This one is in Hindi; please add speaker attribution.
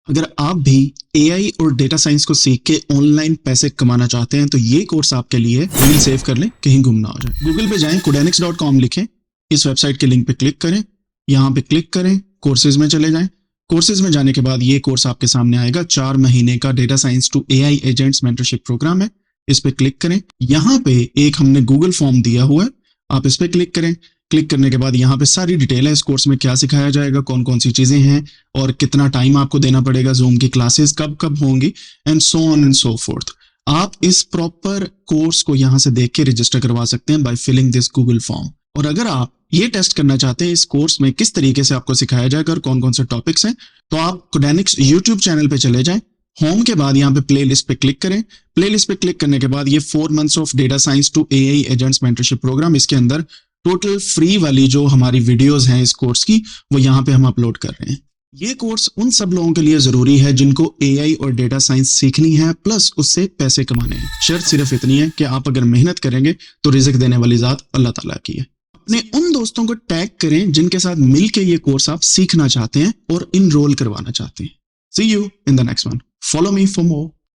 Speaker 1: अगर आप भी एआई और डेटा साइंस को सीख के ऑनलाइन पैसे कमाना चाहते हैं तो ये कोर्स आपके लिए है। रील सेव कर लें, कहीं गुम ना हो जाए। गूगल पे जाएं, codanix.com लिखें, इस वेबसाइट के लिंक पे क्लिक करें, यहाँ पे क्लिक करें, कोर्सेज में चले जाएं। कोर्सेज में जाने के बाद ये कोर्स आपके सामने आएगा। 4 महीने का data science to AI agents mentorship programme है। इस पे क्लिक करें। यहाँ पे एक हमने गूगल फॉर्म दिया हुआ है, आप इस पे क्लिक करें। क्लिक करने के बाद यहाँ पे सारी डिटेल है इस कोर्स में क्या सिखाया जाएगा, कौन कौन सी चीजें हैं और कितना टाइम आपको देना पड़ेगा, जूम की क्लासेस कब कब होंगी and so on and so fourth. आप इस प्रॉपर कोर्स को यहाँ से देख के रजिस्टर करवा सकते हैं by filling this Google form. और अगर आप ये टेस्ट करना चाहते हैं इस कोर्स में किस तरीके से आपको सिखाया जाएगा और कौन कौन से टॉपिक्स हैं, तो आप कोडेनिक्स यूट्यूब चैनल पे चले जाएं। होम के बाद यहाँ पे प्लेलिस्ट पे क्लिक करें। प्लेलिस्ट पे क्लिक करने के बाद ये 4 months of data science to AI agents mentorship programme, इसके अंदर टोटल फ्री वाली जो हमारी वीडियोस हैं इस कोर्स की, वो यहाँ पे हम अपलोड कर रहे हैं। ये कोर्स उन सब लोगों के लिए जरूरी है जिनको एआई और डेटा साइंस सीखनी है, प्लस उससे पैसे कमाने हैं। शर्त सिर्फ इतनी है कि आप अगर मेहनत करेंगे तो रिज़्क देने वाली जात अल्लाह ताला की है। अपने उन दोस्तों को टैग करें जिनके साथ मिलके ये कोर्स आप सीखना चाहते हैं और इनरोल करवाना चाहते हैं। See you in the next one. Follow me for more.